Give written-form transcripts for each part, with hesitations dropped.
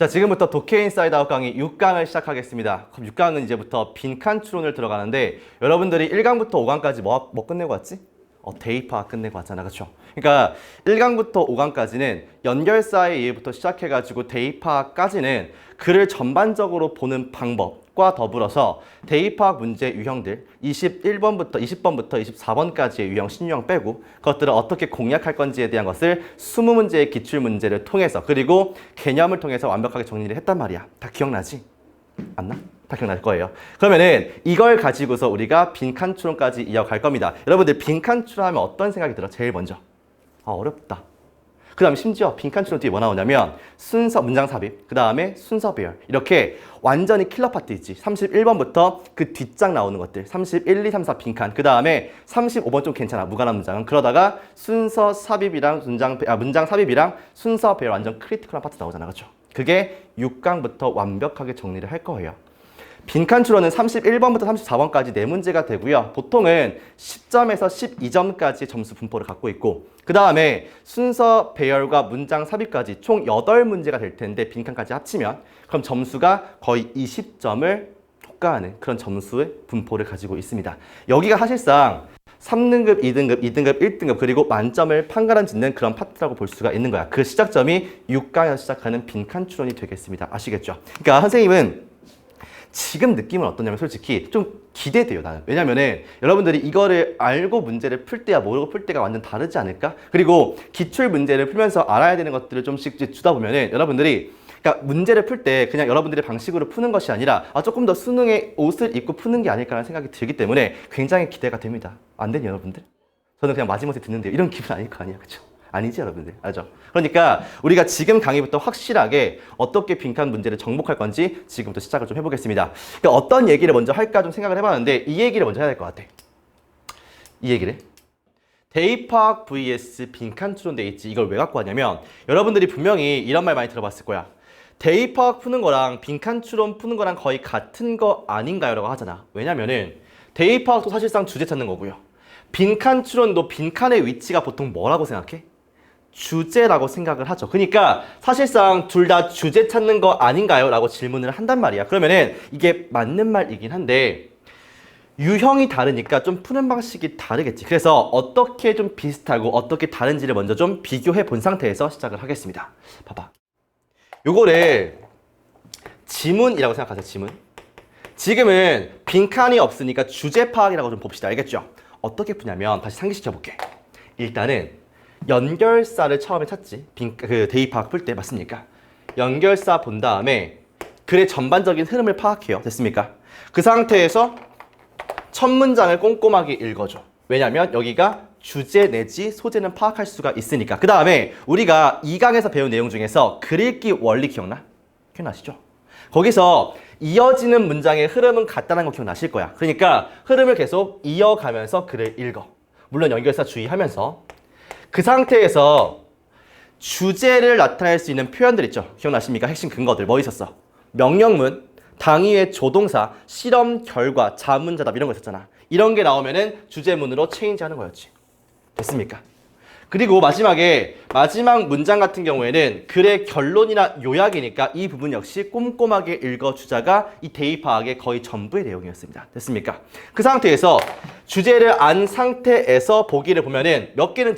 자, 지금부터 독해 인사이드 아웃 강의 6강을 시작하겠습니다. 그럼 6강은 이제부터 빈칸 추론을 들어가는데 여러분들이 1강부터 5강까지 뭐 끝내고 왔지? 대입학 끝내고 왔잖아, 그렇죠? 그러니까 1강부터 5강까지는 연결사의 이해부터 시작해가지고 대입학까지는 글을 전반적으로 보는 방법과 더불어서 대입학 문제 유형들 21번부터 20번부터 24번까지의 유형, 신유형 빼고 그것들을 어떻게 공략할 건지에 대한 것을 20문제의 기출문제를 통해서 그리고 개념을 통해서 완벽하게 정리를 했단 말이야. 다 기억나지? 안 나? 다 기억날 거예요. 그러면은 이걸 가지고서 우리가 빈칸 추론까지 이어갈 겁니다. 여러분들 빈칸 추론하면 어떤 생각이 들어? 제일 먼저. 어렵다. 그 다음에 심지어 빈칸 추론 뒤에 뭐 나오냐면 순서 문장 삽입, 그 다음에 순서 배열 이렇게 완전히 킬러 파트 있지. 31번부터 그 뒷장 나오는 것들 31, 2, 3, 4 빈칸 그 다음에 35번 좀 괜찮아. 무관한 문장은. 그러다가 순서 삽입이랑 문장 삽입이랑 순서 배열 완전 크리티컬한 파트 나오잖아. 그렇죠? 그게 6강부터 완벽하게 정리를 할 거예요. 빈칸 추론은 31번부터 34번까지 4문제가 되고요. 보통은 10점에서 12점까지의 점수 분포를 갖고 있고 그 다음에 순서 배열과 문장 삽입까지 총 8문제가 될 텐데 빈칸까지 합치면 그럼 점수가 거의 20점을 효과하는 그런 점수의 분포를 가지고 있습니다. 여기가 사실상 3등급, 2등급, 2등급, 1등급 그리고 만점을 판가름 짓는 그런 파트라고 볼 수가 있는 거야. 그 시작점이 6강에서 시작하는 빈칸 추론이 되겠습니다. 아시겠죠? 그러니까 선생님은 지금 느낌은 어떠냐면 솔직히 좀 기대돼요, 나는. 왜냐면은 여러분들이 이거를 알고 문제를 풀 때와 모르고 풀 때가 완전 다르지 않을까? 그리고 기출 문제를 풀면서 알아야 되는 것들을 좀씩 주다 보면은 여러분들이 그러니까 문제를 풀 때 그냥 여러분들의 방식으로 푸는 것이 아니라 조금 더 수능에 옷을 입고 푸는 게 아닐까라는 생각이 들기 때문에 굉장히 기대가 됩니다. 안 되니 여러분들? 저는 그냥 마지못해 듣는데요. 이런 기분 아닐 거 아니야, 그렇죠? 아니지 여러분들, 알죠? 그러니까 우리가 지금 강의부터 확실하게 어떻게 빈칸 문제를 정복할 건지 지금부터 시작을 좀 해보겠습니다. 그러니까 어떤 얘기를 먼저 할까 좀 생각을 해봤는데 이 얘기를 먼저 해야 될 것 같아. 이 얘기를. 대입학 vs 빈칸 추론 돼 있지. 이걸 왜 갖고 왔냐면 여러분들이 분명히 이런 말 많이 들어봤을 거야. 대입학 푸는 거랑 빈칸 추론 푸는 거랑 거의 같은 거 아닌가요? 라고 하잖아. 왜냐면은 대입학도 사실상 주제 찾는 거고요. 빈칸 추론도 빈칸의 위치가 보통 뭐라고 생각해? 주제라고 생각을 하죠. 그러니까 사실상 둘 다 주제 찾는 거 아닌가요? 라고 질문을 한단 말이야. 그러면은 이게 맞는 말이긴 한데 유형이 다르니까 좀 푸는 방식이 다르겠지. 그래서 어떻게 좀 비슷하고 어떻게 다른지를 먼저 좀 비교해 본 상태에서 시작을 하겠습니다. 봐봐. 요거를 지문이라고 생각하세요. 지문. 지금은 빈칸이 없으니까 주제 파악이라고 좀 봅시다. 알겠죠? 어떻게 푸냐면 다시 상기시켜 볼게. 일단은 연결사를 처음에 찾지. 대입학 풀 때 맞습니까? 연결사 본 다음에 글의 전반적인 흐름을 파악해요. 됐습니까? 그 상태에서 첫 문장을 꼼꼼하게 읽어줘. 왜냐면 여기가 주제 내지 소재는 파악할 수가 있으니까. 그 다음에 우리가 2강에서 배운 내용 중에서 글 읽기 원리 기억나? 기억나시죠? 거기서 이어지는 문장의 흐름은 같다는 거 기억나실 거야. 그러니까 흐름을 계속 이어가면서 글을 읽어. 물론 연결사 주의하면서. 그 상태에서 주제를 나타낼 수 있는 표현들 있죠. 기억나십니까? 핵심 근거들 뭐 있었어? 명령문, 당위의 조동사, 실험 결과, 자문자답 이런 거 있었잖아. 이런 게 나오면은 주제문으로 체인지하는 거였지. 됐습니까? 그리고 마지막 문장 같은 경우에는 글의 결론이나 요약이니까 이 부분 역시 꼼꼼하게 읽어주자가 이 대입학의 거의 전부의 내용이었습니다. 됐습니까? 그 상태에서 주제를 안 상태에서 보기를 보면은 몇 개는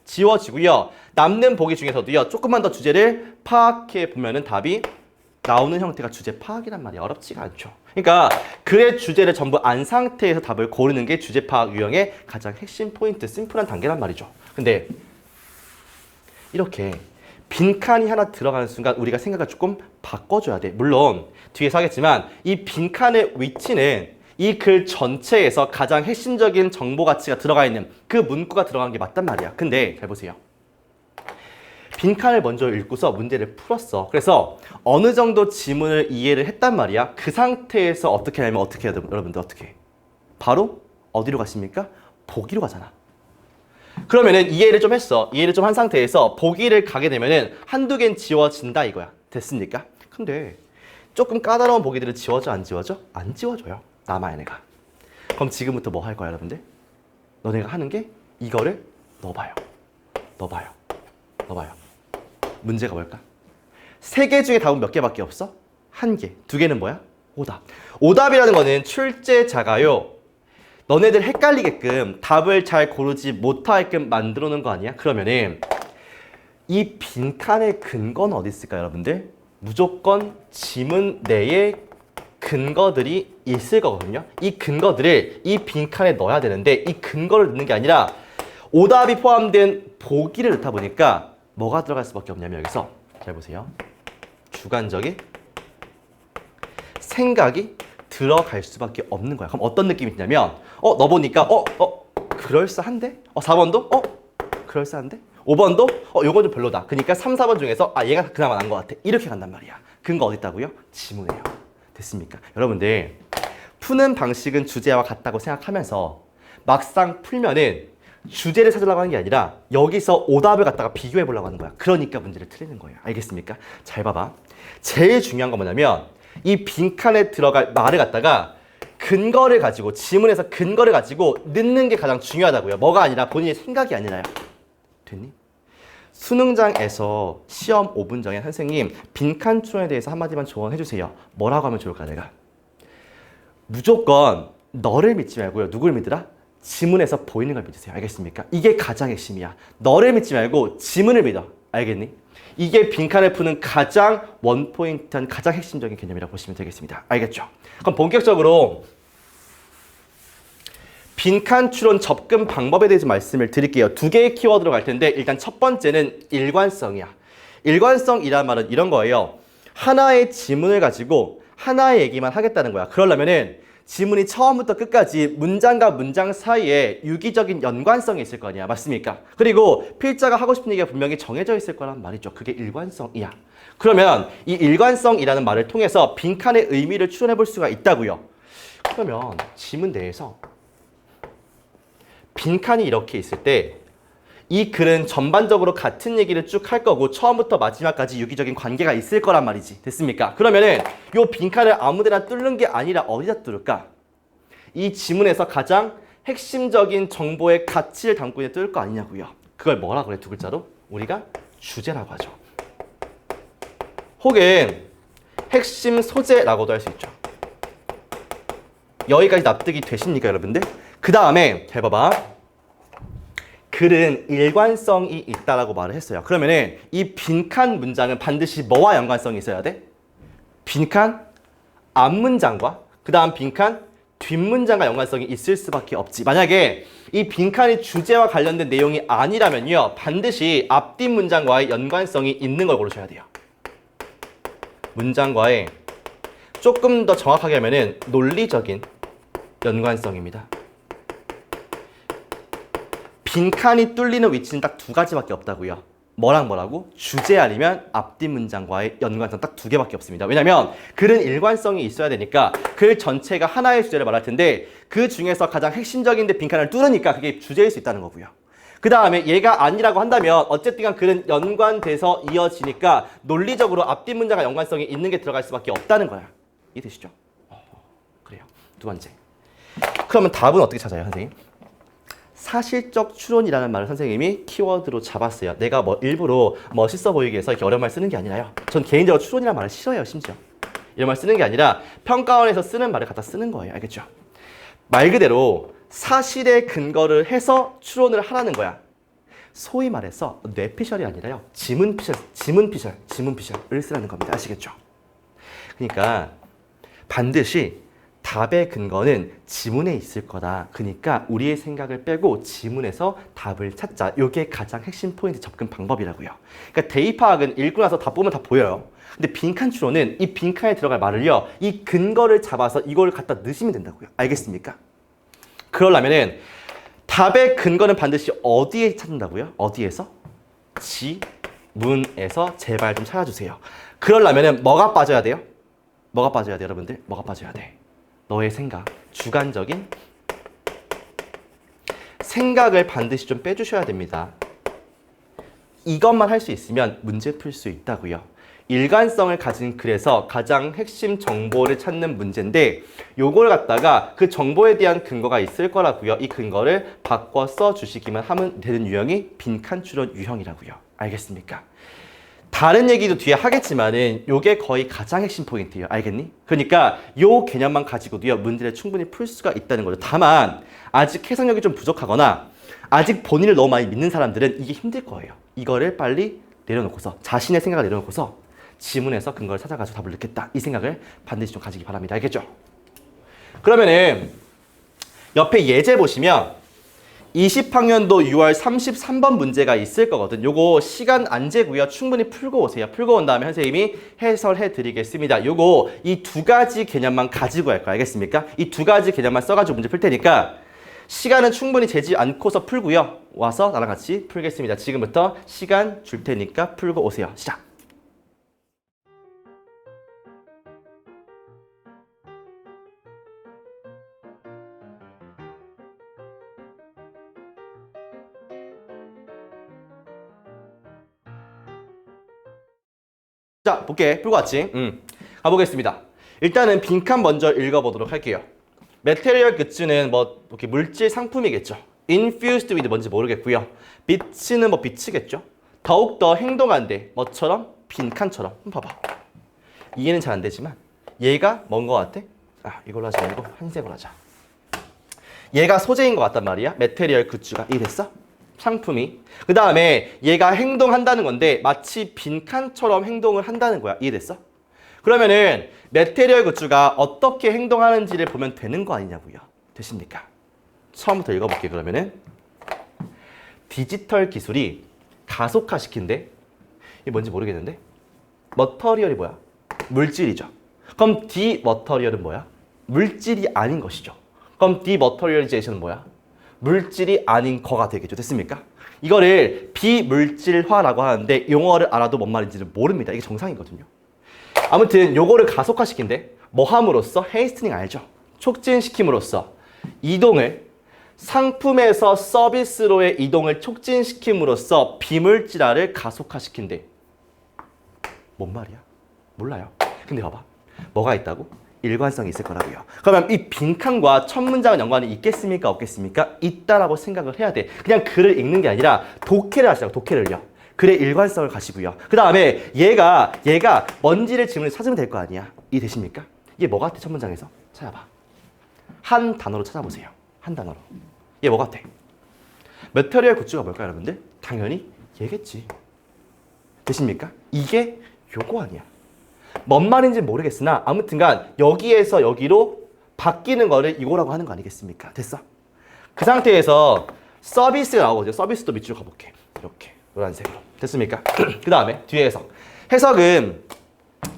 지워지고요. 남는 보기 중에서도요. 조금만 더 주제를 파악해 보면은 답이 나오는 형태가 주제 파악이란 말이 어렵지가 않죠. 그러니까 글의 주제를 전부 안 상태에서 답을 고르는 게 주제 파악 유형의 가장 핵심 포인트, 심플한 단계란 말이죠. 근데 이렇게 빈칸이 하나 들어가는 순간 우리가 생각을 조금 바꿔줘야 돼. 물론 뒤에서 하겠지만 이 빈칸의 위치는 이 글 전체에서 가장 핵심적인 정보 가치가 들어가 있는 그 문구가 들어간 게 맞단 말이야. 근데 잘 보세요. 빈칸을 먼저 읽고서 문제를 풀었어. 그래서 어느 정도 지문을 이해를 했단 말이야. 그 상태에서 어떻게 하냐면 어떻게 해야 돼? 여러분들 어떻게 해? 바로 어디로 가십니까? 보기로 가잖아. 그러면은 이해를 좀 했어. 이해를 좀 한 상태에서 보기를 가게 되면은 한두 개는 지워진다 이거야. 됐습니까? 근데 조금 까다로운 보기들은 지워져 안 지워져? 안 지워져요. 남아야 내가. 그럼 지금부터 뭐 할 거야 여러분들? 너네가 하는 게 이거를 넣어봐요. 문제가 뭘까? 세 개 중에 답은 몇 개밖에 없어? 한 개. 두 개는 뭐야? 오답. 오답이라는 거는 출제자가요. 너네들 헷갈리게끔 답을 잘 고르지 못하게끔 만들어 놓은 거 아니야? 그러면은 이 빈칸의 근거는 어디 있을까요, 여러분들? 무조건 지문 내에 근거들이 있을 거거든요. 이 근거들을 이 빈칸에 넣어야 되는데 이 근거를 넣는 게 아니라 오답이 포함된 보기를 넣다 보니까 뭐가 들어갈 수밖에 없냐면 여기서 잘 보세요. 주관적인 생각이 들어갈 수밖에 없는 거야. 그럼 어떤 느낌이 드냐면 너 보니까 그럴싸한데? 4번도? 그럴싸한데? 5번도? 요건 좀 별로다. 그러니까 3, 4번 중에서 얘가 그나마 나은 것 같아. 이렇게 간단 말이야. 근거 어디 있다고요? 지문에요. 됐습니까? 여러분들 푸는 방식은 주제와 같다고 생각하면서 막상 풀면은 주제를 찾으려고 하는 게 아니라 여기서 오답을 갖다가 비교해 보려고 하는 거야. 그러니까 문제를 틀리는 거예요. 알겠습니까? 잘 봐봐. 제일 중요한 건 뭐냐면 이 빈칸에 들어갈 말을 갖다가 근거를 가지고 지문에서 근거를 가지고 넣는 게 가장 중요하다고요. 뭐가 아니라 본인의 생각이 아니라요. 됐니? 수능장에서 시험 5분 전에 선생님 빈칸 추론에 대해서 한마디만 조언해 주세요. 뭐라고 하면 좋을까 내가? 무조건 너를 믿지 말고요. 누굴 믿으라? 지문에서 보이는 걸 믿으세요. 알겠습니까? 이게 가장 핵심이야. 너를 믿지 말고 지문을 믿어. 알겠니? 이게 빈칸을 푸는 가장 원포인트한 가장 핵심적인 개념이라고 보시면 되겠습니다. 알겠죠? 그럼 본격적으로 빈칸 추론 접근 방법에 대해서 말씀을 드릴게요. 두 개의 키워드로 갈 텐데 일단 첫 번째는 일관성이야. 일관성이란 말은 이런 거예요. 하나의 지문을 가지고 하나의 얘기만 하겠다는 거야. 그러려면은 지문이 처음부터 끝까지 문장과 문장 사이에 유기적인 연관성이 있을 거 아니야. 맞습니까? 그리고 필자가 하고 싶은 얘기가 분명히 정해져 있을 거란 말이죠. 그게 일관성이야. 그러면 이 일관성이라는 말을 통해서 빈칸의 의미를 추론해 볼 수가 있다고요. 그러면 지문 내에서 빈칸이 이렇게 있을 때 이 글은 전반적으로 같은 얘기를 쭉 할 거고 처음부터 마지막까지 유기적인 관계가 있을 거란 말이지. 됐습니까? 그러면은 요 빈칸을 아무데나 뚫는 게 아니라 어디다 뚫을까? 이 지문에서 가장 핵심적인 정보의 가치를 담고 있는 뚫을 거 아니냐고요. 그걸 뭐라 그래? 두 글자로? 우리가 주제라고 하죠. 혹은 핵심 소재라고도 할 수 있죠. 여기까지 납득이 되십니까, 여러분들? 그 다음에 잘 봐봐. 글은 일관성이 있다라고 말을 했어요. 그러면은 이 빈칸 문장은 반드시 뭐와 연관성이 있어야 돼? 빈칸 앞문장과 그 다음 빈칸 뒷문장과 연관성이 있을 수밖에 없지. 만약에 이 빈칸이 주제와 관련된 내용이 아니라면요. 반드시 앞뒷 문장과의 연관성이 있는 걸 고르셔야 돼요. 문장과의 조금 더 정확하게 하면은 논리적인 연관성입니다. 빈칸이 뚫리는 위치는 딱 두 가지밖에 없다고요. 뭐랑 뭐라고? 주제 아니면 앞뒷 문장과의 연관성 딱 두 개밖에 없습니다. 왜냐면 글은 일관성이 있어야 되니까 글 전체가 하나의 주제를 말할 텐데 그 중에서 가장 핵심적인데 빈칸을 뚫으니까 그게 주제일 수 있다는 거고요. 그 다음에 얘가 아니라고 한다면 어쨌든 글은 연관돼서 이어지니까 논리적으로 앞뒷 문장과 연관성이 있는 게 들어갈 수밖에 없다는 거야. 이해되시죠? 그래요. 두 번째. 그러면 답은 어떻게 찾아요, 선생님? 사실적 추론이라는 말을 선생님이 키워드로 잡았어요. 내가 일부러 멋있어 보이기 위해서 이렇게 어려운 말 쓰는 게 아니라요. 전 개인적으로 추론이라는 말을 싫어해요, 심지어. 이런 말 쓰는 게 아니라 평가원에서 쓰는 말을 갖다 쓰는 거예요. 알겠죠? 말 그대로 사실의 근거를 해서 추론을 하라는 거야. 소위 말해서 뇌피셜이 아니라요. 지문피셜을 쓰라는 겁니다. 아시겠죠? 그러니까 반드시 답의 근거는 지문에 있을 거다. 그러니까 우리의 생각을 빼고 지문에서 답을 찾자. 이게 가장 핵심 포인트 접근 방법이라고요. 그러니까 대입 파악은 읽고 나서 다 보면 다 보여요. 근데 빈칸 추론은 이 빈칸에 들어갈 말을요. 이 근거를 잡아서 이걸 갖다 넣으시면 된다고요. 알겠습니까? 그러려면은 답의 근거는 반드시 어디에 찾는다고요? 어디에서? 지문에서 제발 좀 찾아주세요. 그러려면은 뭐가 빠져야 돼요? 뭐가 빠져야 돼요, 여러분들? 뭐가 빠져야 돼? 너의 생각, 주관적인 생각을 반드시 좀 빼주셔야 됩니다. 이것만 할 수 있으면 문제 풀 수 있다고요. 일관성을 가진 글에서 가장 핵심 정보를 찾는 문제인데 요걸 갖다가 그 정보에 대한 근거가 있을 거라고요. 이 근거를 바꿔 써주시기만 하면 되는 유형이 빈칸 추론 유형이라고요. 알겠습니까? 다른 얘기도 뒤에 하겠지만은 요게 거의 가장 핵심 포인트예요. 알겠니? 그러니까 요 개념만 가지고도요 문제를 충분히 풀 수가 있다는 거죠. 다만 아직 해석력이 좀 부족하거나 아직 본인을 너무 많이 믿는 사람들은 이게 힘들 거예요. 이거를 빨리 내려놓고서 자신의 생각을 내려놓고서 지문에서 근거를 찾아가지고 답을 넣겠다. 이 생각을 반드시 좀 가지기 바랍니다. 알겠죠? 그러면은 옆에 예제 보시면 20학년도 6월 33번 문제가 있을 거거든. 요거 시간 안 재고요. 충분히 풀고 오세요. 풀고 온 다음에 선생님이 해설해 드리겠습니다. 요거 이 두 가지 개념만 가지고 할 거예요. 알겠습니까? 이 두 가지 개념만 써가지고 문제 풀 테니까 시간은 충분히 재지 않고서 풀고요. 와서 나랑 같이 풀겠습니다. 지금부터 시간 줄 테니까 풀고 오세요. 시작! 자, 볼게. 풀고 왔지? 가보겠습니다. 일단은 빈칸 먼저 읽어보도록 할게요. Material Goods는 뭐 이렇게 물질 상품이겠죠. Infused with 뭔지 모르겠고요. 빛은 뭐 빛이겠죠. 더욱더 행동한데 뭐처럼? 빈칸처럼. 봐봐. 이해는 잘 안 되지만 얘가 뭔 것 같아? 아, 이걸로 하지 말고 한색으로 하자. 얘가 소재인 것 같단 말이야. Material Goods가. 이해됐어? 상품이. 그 다음에 얘가 행동한다는 건데 마치 빈칸처럼 행동을 한다는 거야. 이해됐어? 그러면은 메테리얼 굿즈가 어떻게 행동하는지를 보면 되는 거 아니냐고요. 되십니까? 처음부터 읽어볼게. 그러면은 디지털 기술이 가속화시킨대. 이게 뭔지 모르겠는데 머터리얼이 뭐야? 물질이죠. 그럼 디머터리얼은 뭐야? 물질이 아닌 것이죠. 그럼 디머터리얼리제이션은 뭐야? 물질이 아닌 거가 되겠죠. 됐습니까? 이거를 비물질화라고 하는데 용어를 알아도 뭔 말인지를 모릅니다. 이게 정상이거든요. 아무튼 요거를 가속화시킨대. 뭐 함으로써? 헤이스트닝 알죠? 촉진시킴으로써 이동을 상품에서 서비스로의 이동을 촉진시킴으로써 비물질화를 가속화시킨대. 뭔 말이야? 몰라요. 근데 봐봐. 뭐가 있다고? 일관성이 있을 거라고요. 그러면 이 빈칸과 첫 문장은 연관이 있겠습니까? 없겠습니까? 있다라고 생각을 해야 돼. 그냥 글을 읽는 게 아니라 독해를 하시라고. 독해를요. 글의 일관성을 가시고요. 그 다음에 얘가 뭔지를 질문을 찾으면 될 거 아니야. 이해되십니까? 이게 뭐 같아? 첫 문장에서 찾아봐. 한 단어로 찾아보세요. 한 단어로. 얘 뭐 같아? 메테리얼 굿즈가 뭘까요, 여러분들? 당연히 얘겠지. 되십니까? 이게 요거 아니야. 뭔 말인지 모르겠으나 아무튼간 여기에서 여기로 바뀌는 거를 이거라고 하는 거 아니겠습니까? 됐어? 그 상태에서 서비스가 나오거든요. 서비스도 밑줄 가볼게. 이렇게 노란색으로. 됐습니까? 그 다음에 뒤에 해석. 해석은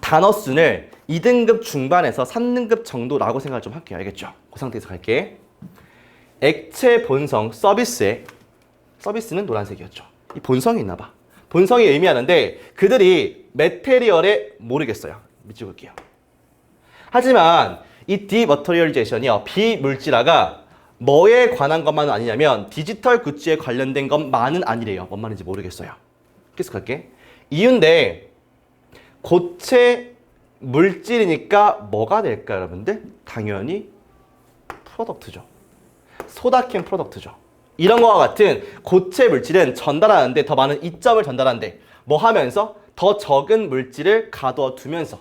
단어 수를 2등급 중반에서 3등급 정도라고 생각을 좀 할게요. 알겠죠? 그 상태에서 갈게. 액체 본성 서비스는 노란색이었죠. 이 본성이 있나 봐. 본성이 의미하는데 그들이 메테리얼에 모르겠어요. 밑줄 볼게요. 하지만 이 디머터리얼리제이션이요. 비물질화가 뭐에 관한 것만은 아니냐면 디지털 굿즈에 관련된 것만은 아니래요. 뭔 말인지 모르겠어요. 계속할게. 이유인데 고체 물질이니까 뭐가 될까 여러분들? 당연히 프로덕트죠. 소다캔 프로덕트죠. 이런 거와 같은 고체 물질은 전달하는데 더 많은 이점을 전달하는데 뭐 하면서? 더 적은 물질을 가둬 두면서.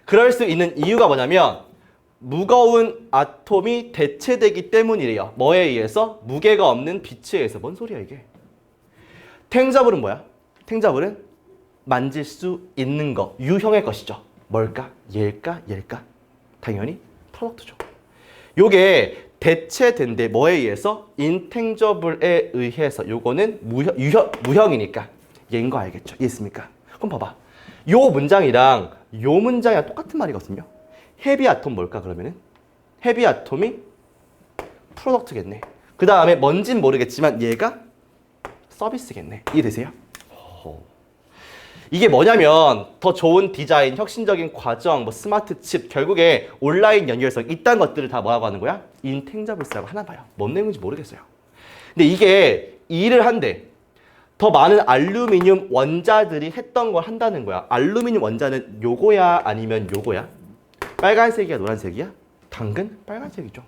그럴 수 있는 이유가 뭐냐면 무거운 아톰이 대체되기 때문이래요. 뭐에 의해서? 무게가 없는 빛에 의해서. 뭔 소리야 이게? 탱저블은 뭐야? 탱저블은 만질 수 있는 거, 유형의 것이죠. 뭘까? 얘일까? 얘일까? 당연히 프로덕트죠. 요게 대체된데 뭐에 의해서? 인탱저블에 의해서. 요거는 무형이니까 얘인 거 알겠죠? 이해했습니까? 그럼 봐봐. 요 문장이랑 요 문장이랑 똑같은 말이거든요. 헤비 아톰 뭘까 그러면은? 헤비 아톰이 프로덕트겠네. 그 다음에 뭔진 모르겠지만 얘가 서비스겠네. 이해되세요? 이게 뭐냐면 더 좋은 디자인, 혁신적인 과정, 뭐 스마트 칩, 결국에 온라인 연결성 이딴 것들을 다 뭐라고 하는 거야? 인탱저블스라고 하나 봐요. 뭔 내용인지 모르겠어요. 근데 이게 일을 한대. 더 많은 알루미늄 원자들이 했던 걸 한다는 거야. 알루미늄 원자는 요거야 아니면 요거야? 빨간색이야 노란색이야? 당근? 빨간색이죠.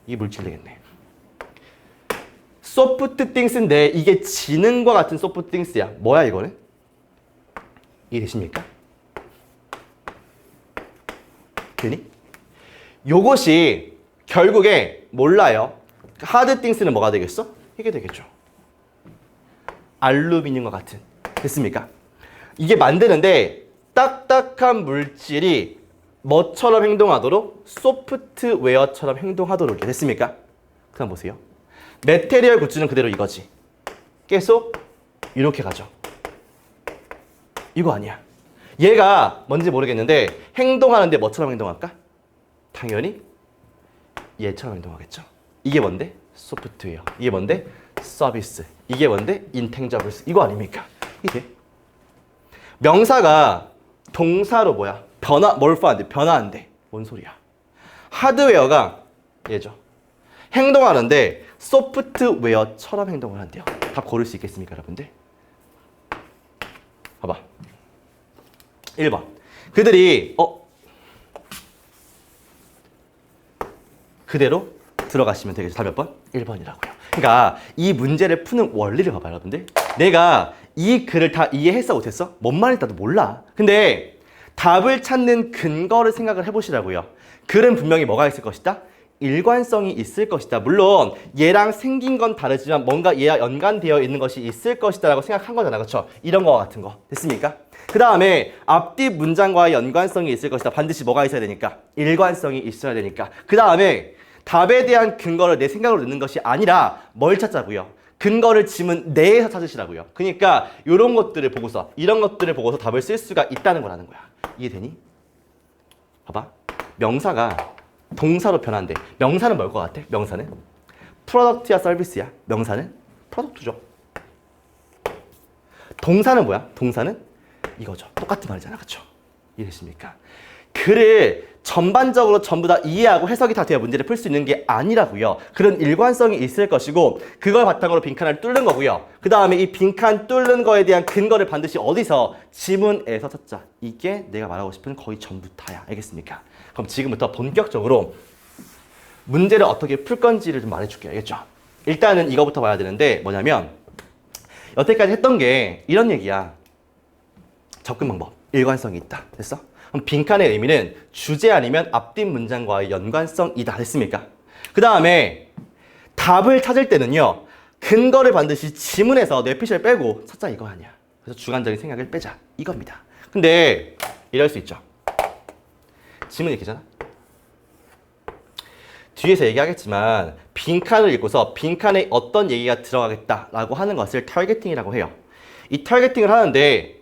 이게 물질 되겠네. 소프트 띵스인데 이게 지능과 같은 소프트 띵스야. 뭐야 이거는? 이해되십니까? 되니? 요것이 결국에 몰라요. 하드 띵스는 뭐가 되겠어? 이게 되겠죠. 알루미늄과 같은. 됐습니까? 이게 만드는데 딱딱한 물질이 뭐처럼 행동하도록? 소프트웨어처럼 행동하도록. 됐습니까? 그다음 보세요. 메테리얼 굿즈는 그대로 이거지. 계속 이렇게 가죠. 이거 아니야. 얘가 뭔지 모르겠는데 행동하는데 뭐처럼 행동할까? 당연히 얘처럼 행동하겠죠. 이게 뭔데? 소프트웨어. 이게 뭔데? 서비스. 이게 뭔데? 인탱저블스. 이거 아닙니까? 이게 명사가 동사로 뭐야? 몰프한데 변화한대. 뭔 소리야? 하드웨어가 얘죠. 행동하는데 소프트웨어처럼 행동을 한대요. 답 고를 수 있겠습니까, 여러분들? 봐봐. 1번. 그들이 그대로 들어가시면 되겠죠. 답 몇 번? 1번이라고요. 그러니까 이 문제를 푸는 원리를 봐봐요, 여러분들. 내가 이 글을 다 이해했어, 못했어? 뭔 말인지 나도 몰라. 근데 답을 찾는 근거를 생각을 해보시라고요. 글은 분명히 뭐가 있을 것이다? 일관성이 있을 것이다. 물론 얘랑 생긴 건 다르지만 뭔가 얘와 연관되어 있는 것이 있을 것이다 라고 생각한 거잖아. 그렇죠? 이런 거 같은 거. 됐습니까? 그 다음에 앞뒤 문장과의 연관성이 있을 것이다. 반드시 뭐가 있어야 되니까? 일관성이 있어야 되니까. 그 다음에 답에 대한 근거를 내 생각으로 넣는 것이 아니라 뭘 찾자고요? 근거를 지문 내에서 찾으시라고요. 그러니까 이런 것들을 보고서, 이런 것들을 보고서 답을 쓸 수가 있다는 거라는 거야. 이해되니? 봐봐. 명사가 동사로 변한대. 명사는 뭘 것 같아? 명사는 프로덕트야 서비스야? 명사는 프로덕트죠. 동사는 뭐야? 동사는 이거죠. 똑같은 말이잖아. 그렇죠? 이해되십니까? 글을 전반적으로 전부 다 이해하고 해석이 다 되어 문제를 풀 수 있는 게 아니라고요. 그런 일관성이 있을 것이고 그걸 바탕으로 빈칸을 뚫는 거고요. 그 다음에 이 빈칸 뚫는 거에 대한 근거를 반드시 어디서? 지문에서 찾자. 이게 내가 말하고 싶은 거의 전부 다야. 알겠습니까? 그럼 지금부터 본격적으로 문제를 어떻게 풀 건지를 좀 말해줄게요. 알겠죠? 일단은 이거부터 봐야 되는데 뭐냐면 여태까지 했던 게 이런 얘기야. 접근 방법. 일관성이 있다. 됐어? 그럼 빈칸의 의미는 주제 아니면 앞뒤 문장과의 연관성이다. 됐습니까? 그 다음에 답을 찾을 때는요. 근거를 반드시 지문에서 뇌피셜 빼고 찾자 이거 아니야. 그래서 주관적인 생각을 빼자. 이겁니다. 근데 이럴 수 있죠. 지문 읽기잖아. 뒤에서 얘기하겠지만 빈칸을 읽고서 빈칸에 어떤 얘기가 들어가겠다라고 하는 것을 타겟팅이라고 해요. 이 타겟팅을 하는데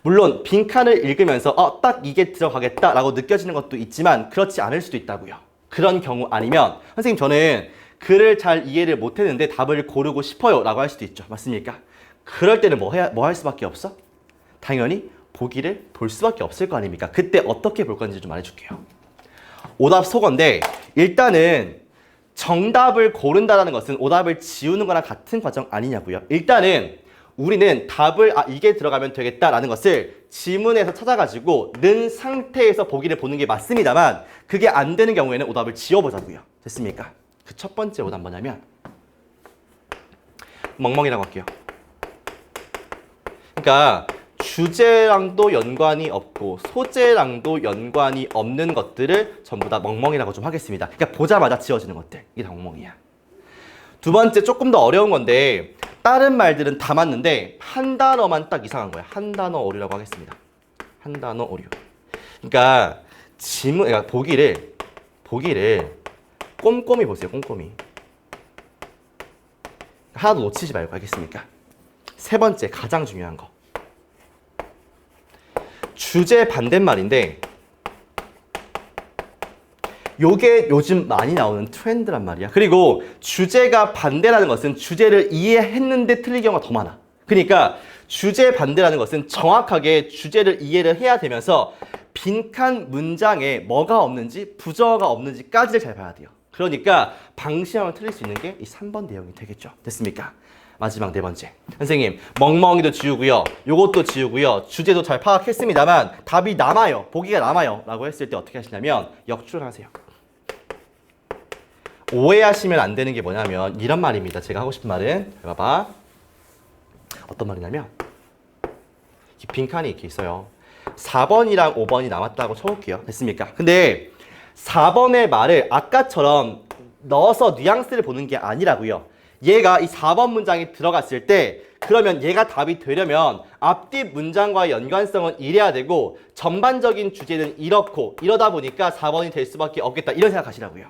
물론 빈칸을 읽으면서 딱 이게 들어가겠다라고 느껴지는 것도 있지만 그렇지 않을 수도 있다고요. 그런 경우 아니면 선생님 저는 글을 잘 이해를 못했는데 답을 고르고 싶어요 라고 할 수도 있죠. 맞습니까? 그럴 때는 뭐 할 수밖에 없어? 당연히 보기를 볼 수밖에 없을 거 아닙니까? 그때 어떻게 볼 건지 좀 말해줄게요. 오답 속어인데 일단은 정답을 고른다는 것은 오답을 지우는 거랑 같은 과정 아니냐고요. 일단은 우리는 답을 이게 들어가면 되겠다라는 것을 지문에서 찾아가지고 는 상태에서 보기를 보는 게 맞습니다만 그게 안 되는 경우에는 오답을 지워보자고요. 됐습니까? 그 첫 번째 오답 뭐냐면 멍멍이라고 할게요. 그러니까 주제랑도 연관이 없고 소재랑도 연관이 없는 것들을 전부 다 멍멍이라고 좀 하겠습니다. 그러니까 보자마자 지워지는 것들. 이게 다 멍멍이야. 두 번째 조금 더 어려운 건데 다른 말들은 다 맞는데 한 단어만 딱 이상한 거야. 한 단어 오류라고 하겠습니다. 한 단어 오류. 그러니까 그러니까 보기를 꼼꼼히 보세요. 꼼꼼히. 하나도 놓치지 말고 알겠습니까? 세 번째 가장 중요한 거. 주제 반대말인데 요게 요즘 많이 나오는 트렌드란 말이야. 그리고 주제가 반대라는 것은 주제를 이해했는데 틀린 경우가 더 많아. 그러니까 주제 반대라는 것은 정확하게 주제를 이해를 해야 되면서 빈칸 문장에 뭐가 없는지 부정어가 없는지까지를 잘 봐야 돼요. 그러니까 방심하면 틀릴 수 있는 게 이 3번 내용이 되겠죠. 됐습니까? 마지막 네 번째. 선생님 멍멍이도 지우고요. 요것도 지우고요. 주제도 잘 파악했습니다만 답이 남아요. 보기가 남아요. 라고 했을 때 어떻게 하시냐면 역추론하세요. 오해하시면 안 되는 게 뭐냐면 이런 말입니다. 제가 하고 싶은 말은 봐봐. 어떤 말이냐면 이 빈칸이 이렇게 있어요. 4번이랑 5번이 남았다고 쳐볼게요. 됐습니까? 근데 4번의 말을 아까처럼 넣어서 뉘앙스를 보는 게 아니라고요. 얘가 이 4번 문장이 들어갔을 때 그러면 얘가 답이 되려면 앞뒤 문장과의 연관성은 이래야 되고 전반적인 주제는 이렇고 이러다 보니까 4번이 될 수밖에 없겠다. 이런 생각하시라고요.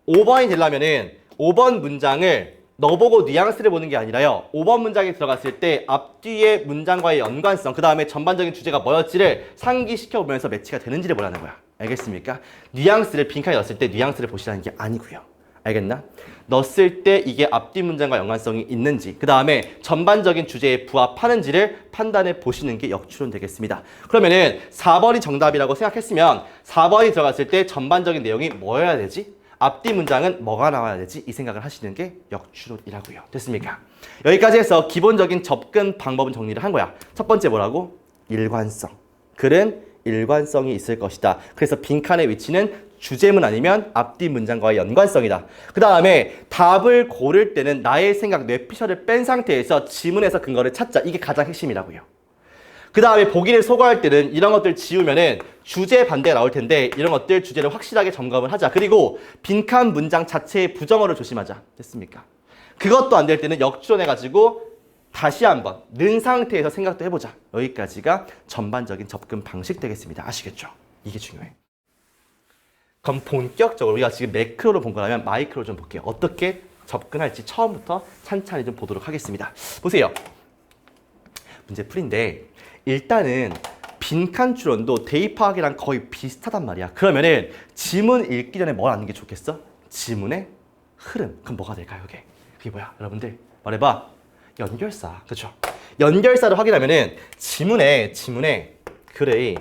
5번이 되려면은 5번 문장을 너보고 뉘앙스를 보는 게 아니라요. 5번 문장이 들어갔을 때 앞뒤의 문장과의 연관성, 그 다음에 전반적인 주제가 뭐였지를 상기시켜 보면서 매치가 되는지를 보라는 거야. 알겠습니까? 뉘앙스를 빈칸에 넣었을 때 뉘앙스를 보시라는 게 아니고요. 알겠나? 넣었을 때 이게 앞뒤 문장과 연관성이 있는지, 그 다음에 전반적인 주제에 부합하는지를 판단해 보시는 게 역추론 되겠습니다. 그러면은 4번이 정답이라고 생각했으면 4번이 들어갔을 때 전반적인 내용이 뭐여야 되지? 앞뒤 문장은 뭐가 나와야 되지? 이 생각을 하시는 게 역추론이라고요. 됐습니까? 여기까지 해서 기본적인 접근 방법은 정리를 한 거야. 첫 번째 뭐라고? 일관성. 글은 일관성이 있을 것이다. 그래서 빈칸의 위치는 주제문 아니면 앞뒤 문장과의 연관성이다. 그 다음에 답을 고를 때는 나의 생각, 뇌피셜을 뺀 상태에서 지문에서 근거를 찾자. 이게 가장 핵심이라고요. 그 다음에 보기를 소거할 때는 이런 것들 지우면은 주제 반대가 나올 텐데 이런 것들 주제를 확실하게 점검을 하자. 그리고 빈칸 문장 자체의 부정어를 조심하자. 됐습니까? 그것도 안 될 때는 역추론해가지고 다시 한번 는 상태에서 생각도 해보자. 여기까지가 전반적인 접근 방식 되겠습니다. 아시겠죠? 이게 중요해. 그럼 본격적으로 우리가 지금 매크로로 본 거라면 마이크로로 좀 볼게요. 어떻게 접근할지 처음부터 찬찬히 좀 보도록 하겠습니다. 보세요. 문제 풀인데 일단은 빈칸 추론도 대입하기랑 거의 비슷하단 말이야. 그러면은 지문 읽기 전에 뭘 아는 게 좋겠어? 지문의 흐름. 그럼 뭐가 될까요, 이게? 그게 뭐야? 여러분들 말해봐. 연결사. 그렇죠? 연결사를 확인하면은 지문에 글의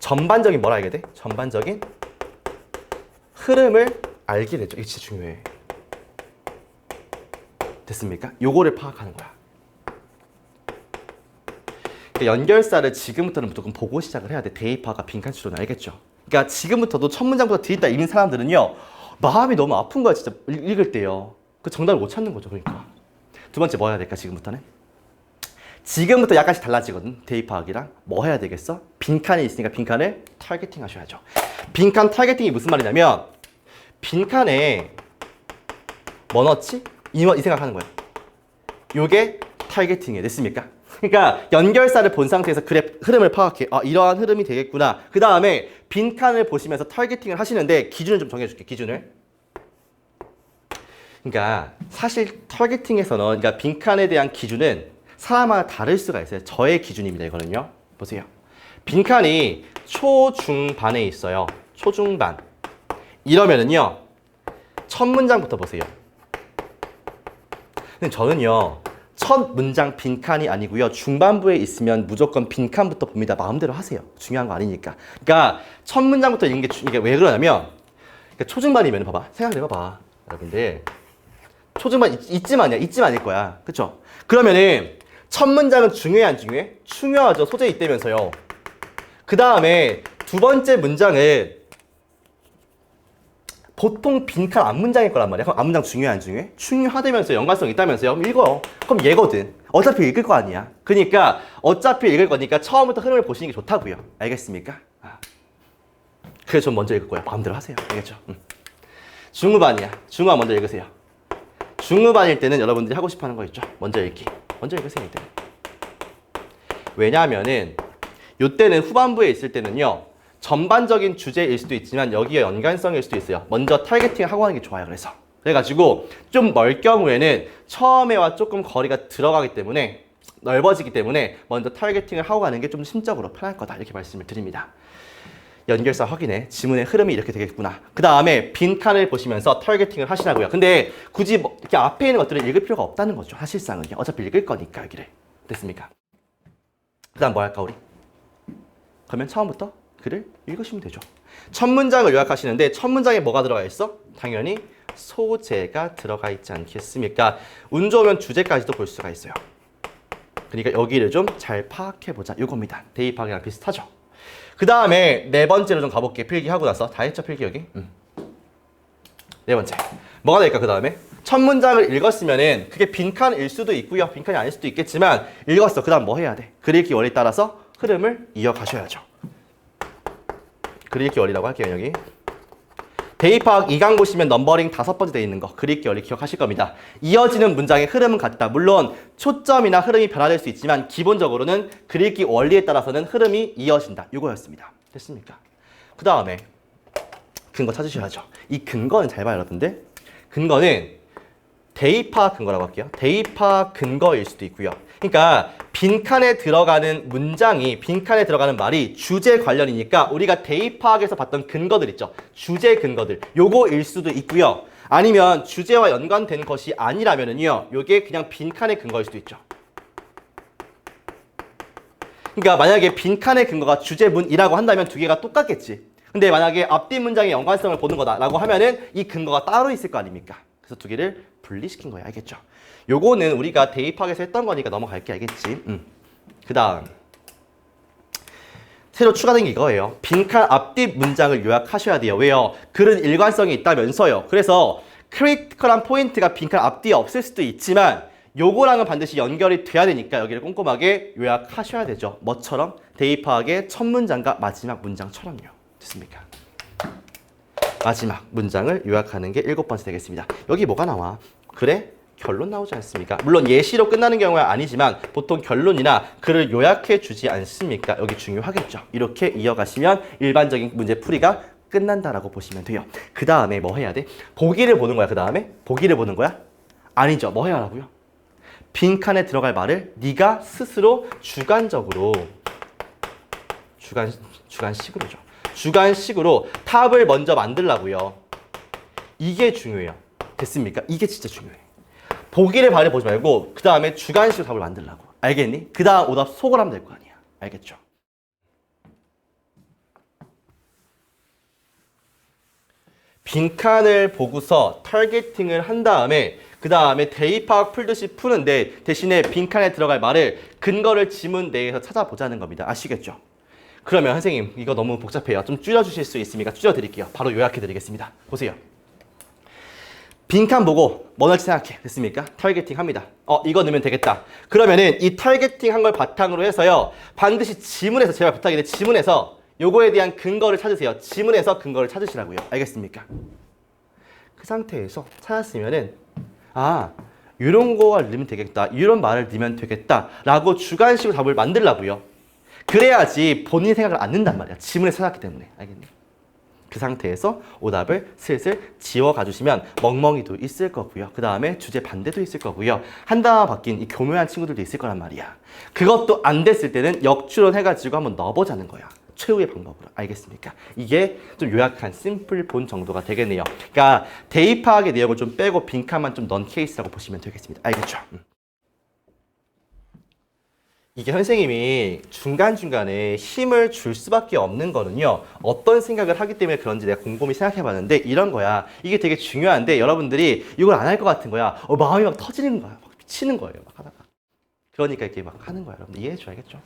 전반적인 뭘 알게 돼? 전반적인 흐름을 알게 되죠. 이게 진짜 중요해. 됐습니까? 요거를 파악하는 거야. 그러니까 연결사를 지금부터는 무조건 보고 시작을 해야 돼. 대입하가 빈칸 추론 알겠죠? 그러니까 지금부터도 첫 문장부터 뒤있다 읽는 사람들은요. 마음이 너무 아픈 거야. 진짜 읽을 때요. 그 정답을 못 찾는 거죠. 그러니까. 두 번째 뭐 해야 될까 지금부터는? 지금부터 약간씩 달라지거든. 대입하기랑 뭐 해야 되겠어? 빈칸이 있으니까 빈칸을 타겟팅 하셔야죠. 빈칸 타겟팅이 무슨 말이냐면 빈칸에 뭐 넣지? 이 생각하는 거야. 요게 타겟팅이 됐습니까? 그러니까 연결사를 본 상태에서 그래프 흐름을 파악해. 아, 이러한 흐름이 되겠구나. 그 다음에 빈칸을 보시면서 타겟팅을 하시는데 기준을 좀 정해줄게. 기준을. 그러니까 사실 타겟팅에서는 그러니까 빈칸에 대한 기준은 사람마다 다를 수가 있어요. 저의 기준입니다. 이거는요. 보세요. 빈칸이 초중반에 있어요. 초중반. 이러면은요. 첫 문장부터 보세요. 근데 저는요. 첫 문장 빈칸이 아니고요. 중반부에 있으면 무조건 빈칸부터 봅니다. 마음대로 하세요. 중요한 거 아니니까. 그러니까 첫 문장부터 읽는 게 이게 왜 그러냐면 그러니까 초중반이면 봐봐. 생각해봐봐. 여러분들. 초중반 이쯤 아니야. 이쯤 아닐 거야. 그쵸? 그러면은 첫 문장은 중요해 안 중요해? 중요하죠. 소재 있다면서요. 그 다음에 두 번째 문장은 보통 빈칸 앞문장일 거란 말이야. 그럼 앞문장 중요해 안 중요해? 중요하다면서 연관성 있다면서요. 그럼 읽어. 그럼 얘거든. 어차피 읽을 거 아니야. 그러니까 어차피 읽을 거니까 처음부터 흐름을 보시는 게 좋다고요. 알겠습니까? 그래서 전 먼저 읽을 거예요. 마음대로 하세요. 알겠죠? 중후반이야. 중후반 먼저 읽으세요. 중후반일 때는 여러분들이 하고 싶어 하는 거 있죠? 먼저 읽기. 먼저 읽으세요. 이때는. 왜냐하면은 요때는 후반부에 있을 때는요. 전반적인 주제일 수도 있지만 여기에 연관성일 수도 있어요. 먼저 타겟팅을 하고 하는 게 좋아요. 그래가지고 좀 멀 경우에는 처음에와 조금 거리가 들어가기 때문에 넓어지기 때문에 먼저 타겟팅을 하고 가는 게 좀 심적으로 편할 거다. 이렇게 말씀을 드립니다. 연결사 확인해. 지문의 흐름이 이렇게 되겠구나. 그 다음에 빈칸을 보시면서 타겟팅을 하시라고요. 근데 굳이 뭐 이렇게 앞에 있는 것들을 읽을 필요가 없다는 거죠. 사실상은요. 어차피 읽을 거니까 여기를. 됐습니까? 그 다음 뭐 할까 우리? 그러면 처음부터 글을 읽으시면 되죠. 첫 문장을 요약하시는데 첫 문장에 뭐가 들어가 있어? 당연히 소재가 들어가 있지 않겠습니까? 운 좋으면 주제까지도 볼 수가 있어요. 그러니까 여기를 좀 잘 파악해보자. 이겁니다. 대입하기랑 비슷하죠. 그 다음에 네 번째로 좀 가볼게. 필기하고 나서. 다 했죠 필기 여기? 네 번째. 뭐가 될까 그 다음에? 첫 문장을 읽었으면은 그게 빈칸일 수도 있고요. 빈칸이 아닐 수도 있겠지만 읽었어. 그 다음 뭐 해야 돼? 글 읽기 원리에 따라서 흐름을 이어가셔야죠. 글읽기 원리라고 할게요, 여기. 대입학 2강 보시면 넘버링 5번째 돼 있는 거 글읽기 원리 기억하실 겁니다. 이어지는 문장의 흐름은 같다. 물론 초점이나 흐름이 변화될 수 있지만 기본적으로는 글읽기 원리에 따라서는 흐름이 이어진다. 이거였습니다. 됐습니까? 그 다음에 근거 찾으셔야죠. 이 근거는 잘 봐요, 여러분들. 근거는 대입학 근거라고 할게요. 대입학 근거일 수도 있고요. 그러니까 빈칸에 들어가는 문장이, 빈칸에 들어가는 말이 주제 관련이니까 우리가 대입학에서 봤던 근거들 있죠. 주제 근거들. 요거일 수도 있고요. 아니면 주제와 연관된 것이 아니라면은요. 요게 그냥 빈칸의 근거일 수도 있죠. 그러니까 만약에 빈칸의 근거가 주제문이라고 한다면 두 개가 똑같겠지. 근데 만약에 앞뒤 문장의 연관성을 보는 거다라고 하면은 이 근거가 따로 있을 거 아닙니까? 그래서 두 개를 분리시킨 거예요. 알겠죠? 요거는 우리가 대입학에서 했던 거니까 넘어갈게. 알겠지? 그 다음 새로 추가된 게 이거예요. 빈칸 앞뒤 문장을 요약하셔야 돼요. 왜요? 글은 일관성이 있다면서요. 그래서 크리티컬한 포인트가 빈칸 앞뒤에 없을 수도 있지만 요거랑은 반드시 연결이 돼야 되니까 여기를 꼼꼼하게 요약하셔야 되죠. 뭐처럼? 대입학의 첫 문장과 마지막 문장처럼요. 됐습니까? 마지막 문장을 요약하는 게 7번째 되겠습니다. 여기 뭐가 나와? 그래? 결론 나오지 않습니까? 물론 예시로 끝나는 경우는 아니지만 보통 결론이나 글을 요약해 주지 않습니까? 여기 중요하겠죠. 이렇게 이어가시면 일반적인 문제 풀이가 끝난다라고 보시면 돼요. 그 다음에 뭐 해야 돼? 보기를 보는 거야. 그 다음에 보기를 보는 거야? 아니죠. 뭐 해야 하라고요? 빈칸에 들어갈 말을 네가 스스로 주관적으로 주관식으로죠. 주관식으로 탑을 먼저 만들라고요. 이게 중요해요. 됐습니까? 이게 진짜 중요해. 보기를 바래 보지 말고 그 다음에 주관식으로 답을 만들라고. 알겠니? 그 다음 오답 속을 하면 될 거 아니야. 알겠죠? 빈칸을 보고서 타겟팅을 한 다음에 그 다음에 대입학 풀듯이 푸는데 대신에 빈칸에 들어갈 말을 근거를 지문 내에서 찾아보자는 겁니다. 아시겠죠? 그러면 선생님 이거 너무 복잡해요. 좀 줄여주실 수 있습니까? 줄여드릴게요. 바로 요약해드리겠습니다. 보세요. 빈칸 보고 뭐 넣을지 생각해. 됐습니까? 타겟팅 합니다. 이거 넣으면 되겠다. 그러면은 이 타겟팅 한 걸 바탕으로 해서요. 반드시 지문에서 제발 부탁인데 지문에서 요거에 대한 근거를 찾으세요. 지문에서 근거를 찾으시라고요. 알겠습니까? 그 상태에서 찾았으면은 이런 거가 넣으면 되겠다. 이런 말을 넣으면 되겠다. 라고 주관식으로 답을 만들라고요. 그래야지 본인 생각을 안 낸단 말이야. 지문에서 찾았기 때문에. 알겠니? 그 상태에서 오답을 슬슬 지워가 주시면 멍멍이도 있을 거고요. 그 다음에 주제 반대도 있을 거고요. 한 단어 바뀐 이 교묘한 친구들도 있을 거란 말이야. 그것도 안 됐을 때는 역추론 해가지고 한번 넣어보자는 거야. 최후의 방법으로. 알겠습니까? 이게 좀 요약한 심플 본 정도가 되겠네요. 그러니까 대입학의 내용을 좀 빼고 빈칸만 좀 넣은 케이스라고 보시면 되겠습니다. 알겠죠? 이게 선생님이 중간중간에 힘을 줄 수밖에 없는 거는요. 어떤 생각을 하기 때문에 그런지 내가 곰곰이 생각해봤는데 이런 거야. 이게 되게 중요한데 여러분들이 이걸 안 할 것 같은 거야. 마음이 막 터지는 거야. 막 미치는 거예요. 막 하다가. 그러니까 이렇게 막 하는 거야. 여러분 이해해줘야겠죠?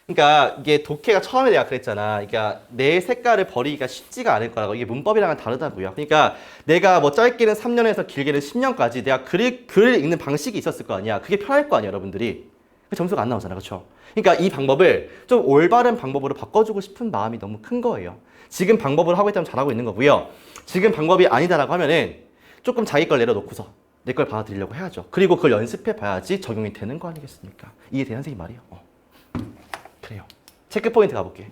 그러니까 이게 독해가 처음에 내가 그랬잖아. 그러니까 내 색깔을 버리기가 쉽지가 않을 거라고. 이게 문법이랑은 다르다고요. 그러니까 내가 뭐 짧게는 3년에서 길게는 10년까지 내가 글을 읽는 방식이 있었을 거 아니야. 그게 편할 거 아니야, 여러분들이. 점수가 안 나오잖아. 그렇죠? 그러니까 이 방법을 좀 올바른 방법으로 바꿔주고 싶은 마음이 너무 큰 거예요. 지금 방법으로 하고 있다면 잘하고 있는 거고요. 지금 방법이 아니다라고 하면은 조금 자기 걸 내려놓고서 내 걸 받아들이려고 해야죠. 그리고 그걸 연습해 봐야지 적용이 되는 거 아니겠습니까? 이게 대한 선생님 말이에요. 그래요. 체크 포인트 가볼게.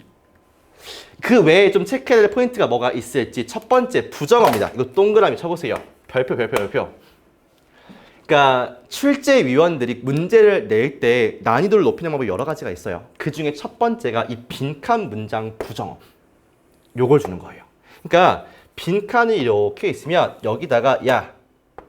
그 외에 좀 체크해야 될 포인트가 뭐가 있을지. 첫 번째 부정어입니다. 이거 동그라미 쳐보세요. 별표. 그러니까 출제위원들이 문제를 낼 때 난이도를 높이는 방법이 여러 가지가 있어요. 그 중에 첫 번째가 이 빈칸 문장 부정어. 요걸 주는 거예요. 그러니까 빈칸이 이렇게 있으면 여기다가 야,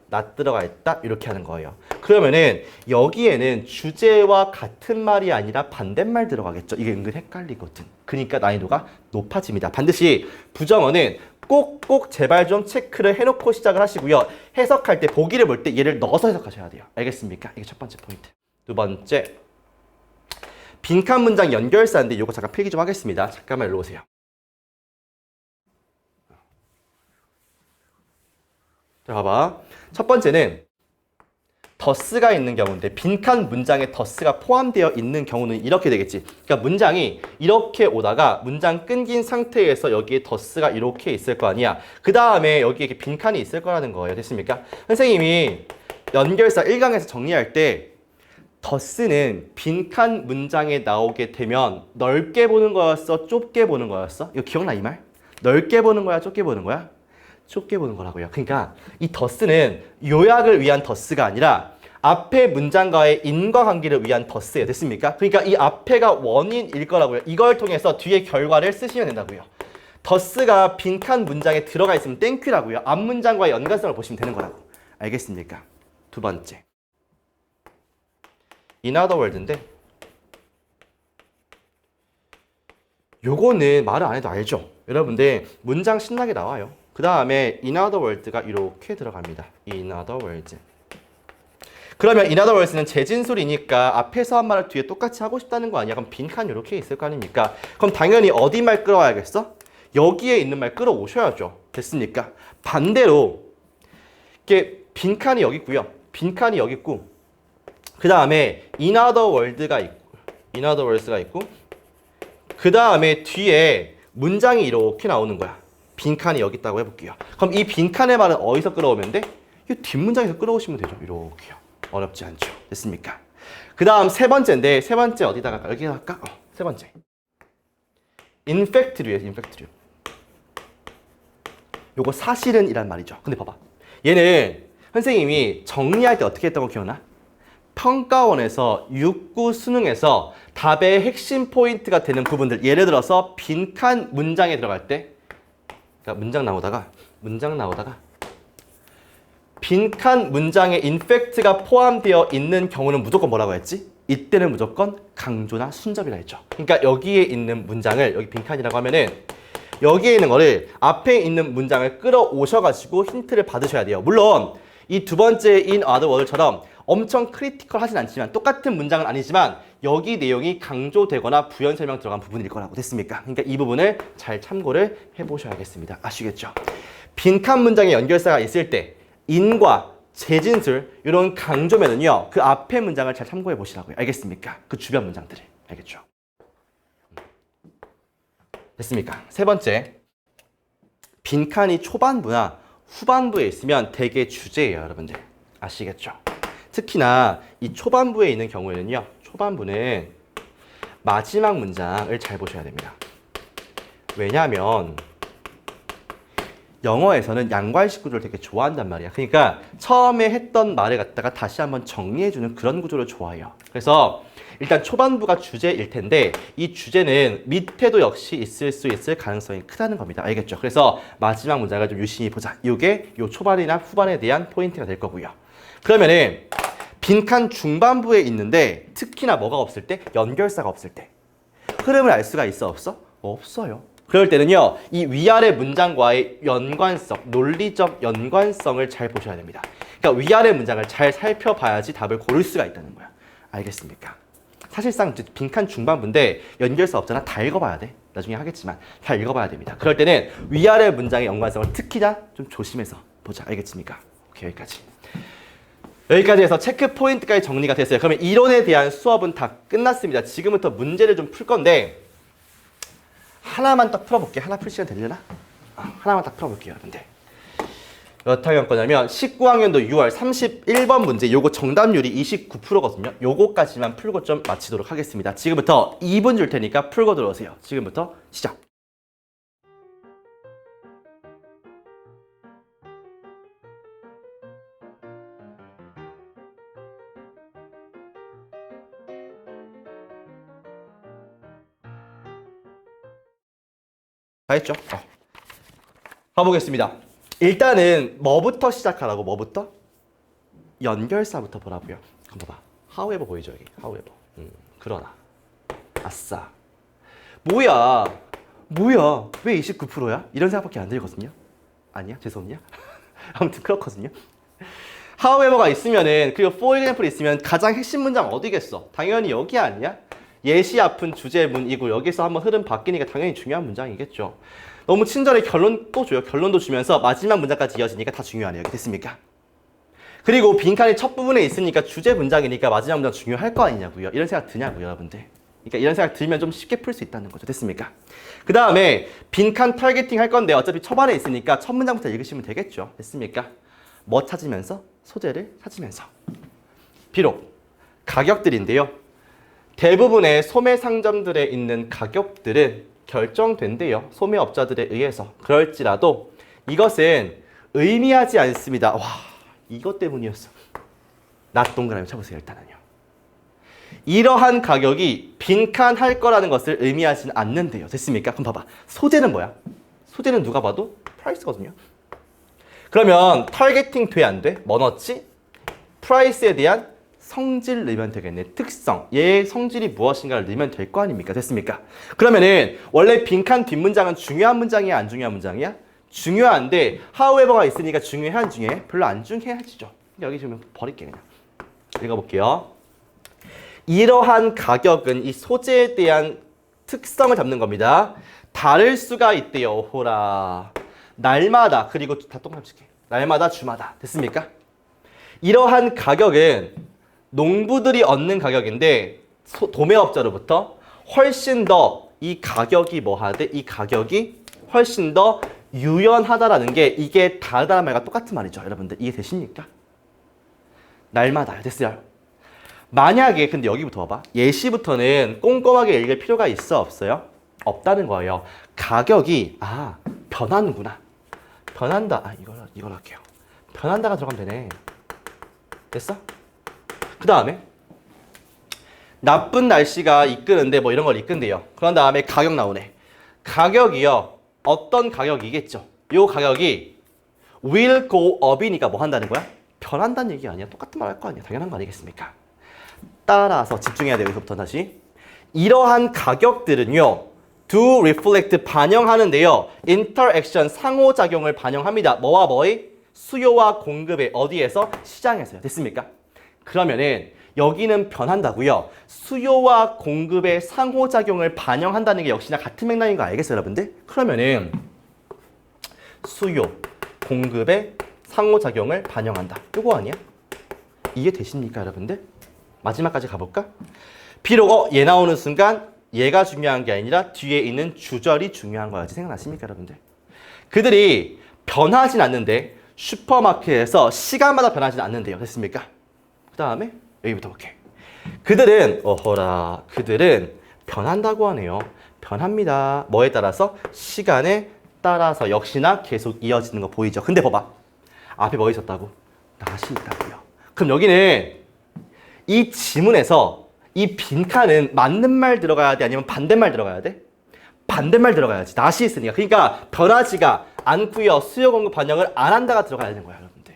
나 들어가 있다 이렇게 하는 거예요. 그러면은 여기에는 주제와 같은 말이 아니라 반대말 들어가겠죠. 이게 은근 헷갈리거든. 그러니까 난이도가 높아집니다. 반드시 부정어는 꼭 제발 좀 체크를 해놓고 시작을 하시고요. 해석할 때 보기를 볼 때 얘를 넣어서 해석하셔야 돼요. 알겠습니까? 이게 첫 번째 포인트. 두 번째, 빈칸 문장 연결사인데 이거 잠깐 필기 좀 하겠습니다. 잠깐만 일로 오세요. 자, 봐봐. 첫 번째는 더스가 있는 경우인데 빈칸 문장에 더스가 포함되어 있는 경우는 이렇게 되겠지. 그러니까 문장이 이렇게 오다가 문장 끊긴 상태에서 여기에 더스가 이렇게 있을 거 아니야. 그 다음에 여기에 이렇게 빈칸이 있을 거라는 거예요. 됐습니까? 선생님이 연결사 1강에서 정리할 때 더스는 빈칸 문장에 나오게 되면 넓게 보는 거였어? 좁게 보는 거였어? 이거 기억나 이 말? 넓게 보는 거야? 좁게 보는 거야? 좁게 보는 거라고요. 그러니까 이 더스는 요약을 위한 더스가 아니라 앞에 문장과의 인과관계를 위한 더스예요. 됐습니까? 그러니까 이 앞에가 원인일 거라고요. 이걸 통해서 뒤에 결과를 쓰시면 된다고요. 더스가 빈칸 문장에 들어가 있으면 땡큐라고요. 앞 문장과의 연관성을 보시면 되는 거라고. 알겠습니까? 두 번째. In other words인데 요거는 말을 안 해도 알죠? 여러분들 문장 신나게 나와요. 그 다음에 in other words가 이렇게 들어갑니다. in other words. 그러면 in other words는 재진술이니까 앞에서 한 말을 뒤에 똑같이 하고 싶다는 거 아니야? 그럼 빈칸 이렇게 있을 거 아닙니까? 그럼 당연히 어디 말 끌어와야겠어? 여기에 있는 말 끌어오셔야죠. 됐습니까? 반대로 이게 빈칸이 여기 있고요. 빈칸이 여기 있고 그 다음에 in other words가 있고 그 다음에 뒤에 문장이 이렇게 나오는 거야. 빈칸이 여기 있다고 해볼게요. 그럼 이 빈칸의 말은 어디서 끌어오면 돼? 이 뒷문장에서 끌어오시면 되죠. 이렇게요. 어렵지 않죠. 됐습니까? 그 다음 세 번째인데 세 번째 어디다가 할까? 여기 할까? 세 번째. 인팩트류예요. 인팩트류. 요거 사실은 이란 말이죠. 근데 봐봐. 얘는 선생님이 정리할 때 어떻게 했던 거 기억나? 평가원에서 6구 수능에서 답의 핵심 포인트가 되는 부분들 예를 들어서 빈칸 문장에 들어갈 때 그러니까 문장 나오다가 빈칸 문장에 인팩트가 포함되어 있는 경우는 무조건 뭐라고 했지? 이때는 무조건 강조나 순접이라 했죠. 그러니까 여기에 있는 문장을 여기 빈칸이라고 하면은 여기에 있는 거를 앞에 있는 문장을 끌어오셔가지고 힌트를 받으셔야 돼요. 물론 이 두 번째 in other words처럼 엄청 크리티컬 하진 않지만 똑같은 문장은 아니지만 여기 내용이 강조되거나 부연 설명 들어간 부분일 거라고. 됐습니까? 그러니까 이 부분을 잘 참고를 해보셔야겠습니다. 아시겠죠? 빈칸 문장에 연결사가 있을 때 인과 재진술 이런 강조면은요 그 앞에 문장을 잘 참고해 보시라고요. 알겠습니까? 그 주변 문장들을. 알겠죠? 됐습니까? 세 번째, 빈칸이 초반부나 후반부에 있으면 되게 주제예요. 여러분들 아시겠죠? 특히나 이 초반부에 있는 경우에는요 초반부는 마지막 문장을 잘 보셔야 됩니다. 왜냐하면 영어에서는 양괄식 구조를 되게 좋아한단 말이야. 그러니까 처음에 했던 말을 갖다가 다시 한번 정리해주는 그런 구조를 좋아해요. 그래서 일단 초반부가 주제일 텐데 이 주제는 밑에도 역시 있을 수 있을 가능성이 크다는 겁니다. 알겠죠? 그래서 마지막 문장을 좀 유심히 보자. 이게 요 초반이나 후반에 대한 포인트가 될 거고요. 그러면은 빈칸 중반부에 있는데 특히나 뭐가 없을 때? 연결사가 없을 때. 흐름을 알 수가 있어? 없어? 없어요. 그럴 때는요, 이 위아래 문장과의 연관성, 논리적 연관성을 잘 보셔야 됩니다. 그러니까 위아래 문장을 잘 살펴봐야지 답을 고를 수가 있다는 거야. 알겠습니까? 사실상 빈칸 중반부인데 연결사 없잖아. 다 읽어봐야 돼. 나중에 하겠지만 다 읽어봐야 됩니다. 그럴 때는 위아래 문장의 연관성을 특히나 좀 조심해서 보자. 알겠습니까? 오케이, 여기까지 해서 체크 포인트까지 정리가 됐어요. 그러면 이론에 대한 수업은 다 끝났습니다. 지금부터 문제를 좀 풀 건데 하나만 딱 풀어볼게. 하나 풀 시간 되려나? 하나만 딱 풀어볼게요, 여러분들. 몇 학년 거냐면 19학년도 6월 31번 문제. 요거 정답률이 29%거든요. 요거까지만 풀고 좀 마치도록 하겠습니다. 지금부터 2분 줄 테니까 풀고 들어오세요. 지금부터 시작. 다 했죠? 가보겠습니다. 일단은 뭐부터 시작하라고? 뭐부터? 연결사부터 보라고요. 한번 봐봐. however 보이죠 여기? however. 그러나. 아싸. 뭐야? 왜 29%야? 이런 생각밖에 안 들거든요. 아니야? 죄송해요. 아무튼 그렇거든요. however가 있으면은 그리고 for example 있으면 가장 핵심 문장 어디겠어? 당연히 여기 아니야? 예시 앞은 주제문이고 여기서 한번 흐름 바뀌니까 당연히 중요한 문장이겠죠. 너무 친절히 결론도 줘요. 결론도 주면서 마지막 문장까지 이어지니까 다 중요하네요. 됐습니까? 그리고 빈칸이 첫 부분에 있으니까 주제 문장이니까 마지막 문장 중요할 거 아니냐고요. 이런 생각 드냐고요, 여러분들. 그러니까 이런 생각 들면 좀 쉽게 풀 수 있다는 거죠. 됐습니까? 그 다음에 빈칸 타겟팅 할 건데 어차피 초반에 있으니까 첫 문장부터 읽으시면 되겠죠. 됐습니까? 뭐 찾으면서? 소재를 찾으면서. 비록 가격들인데요. 대부분의 소매 상점들에 있는 가격들은 결정된대요. 소매업자들에 의해서. 그럴지라도 이것은 의미하지 않습니다. 와, 이것 때문이었어. 낫 동그라미 쳐보세요, 일단은요. 이러한 가격이 빈칸 할 거라는 것을 의미하지는 않는데요. 됐습니까? 그럼 봐봐. 소재는 뭐야? 소재는 누가 봐도 프라이스거든요. 그러면 타겟팅 돼, 안 돼? 뭐 넣었지? 프라이스에 대한 성질 넣으면 되겠네. 특성. 얘의 성질이 무엇인가를 넣으면 될 거 아닙니까? 됐습니까? 그러면은 원래 빈칸 뒷문장은 중요한 문장이야, 안 중요한 문장이야? 중요한데 however가 있으니까 중요해, 안 중요해? 별로 안 중요해지죠. 여기 지금 버릴게 그냥. 읽어볼게요. 이러한 가격은 이 소재에 대한 특성을 잡는 겁니다. 다를 수가 있대요. 호라. 날마다, 그리고 다 똑같이 칠게. 날마다, 주마다. 됐습니까? 이러한 가격은 농부들이 얻는 가격인데 도매업자로부터 훨씬 더 이 가격이 뭐하대? 이 가격이 훨씬 더 유연하다라는 게 이게 다르다는 말과 똑같은 말이죠. 여러분들 이해되십니까? 날마다. 됐어요. 만약에 근데 여기부터 봐봐. 예시부터는 꼼꼼하게 읽을 필요가 있어 없어요? 없다는 거예요. 가격이 변하는구나. 변한다. 이걸 할게요. 변한다가 들어가면 되네. 됐어? 그 다음에 나쁜 날씨가 이끄는데 뭐 이런 걸 이끈대요. 그런 다음에 가격 나오네. 가격이요. 어떤 가격이겠죠. 요 가격이 will go up이니까 뭐 한다는 거야? 변한다는 얘기 아니야. 똑같은 말 할 거 아니야. 당연한 거 아니겠습니까? 따라서 집중해야 돼요. 여기서부터 다시. 이러한 가격들은요. do reflect 반영하는데요. interaction 상호작용을 반영합니다. 뭐와 뭐의? 수요와 공급의 어디에서? 시장에서요. 됐습니까? 그러면은 여기는 변한다고요. 수요와 공급의 상호작용을 반영한다는 게 역시나 같은 맥락인 거 알겠어요, 여러분들? 그러면은 수요, 공급의 상호작용을 반영한다. 요거 아니야? 이해되십니까, 여러분들? 마지막까지 가볼까? 비록 얘 나오는 순간 얘가 중요한 게 아니라 뒤에 있는 주절이 중요한 거야지. 생각나십니까, 여러분들? 그들이 변하진 않는데 슈퍼마켓에서 시간마다 변하진 않는데요. 됐습니까? 그 다음에 여기부터 볼게. 그들은 그들은 변한다고 하네요. 변합니다. 뭐에 따라서? 시간에 따라서 역시나 계속 이어지는 거 보이죠? 근데 봐봐. 앞에 뭐 있었다고? 낫이 있다고요. 그럼 여기는 이 지문에서 이 빈칸은 맞는 말 들어가야 돼? 아니면 반대말 들어가야 돼? 반대말 들어가야지. 낫이 있으니까. 그러니까 변하지가 않고요. 수요 공급 반영을 안 한다가 들어가야 되는 거야, 여러분들.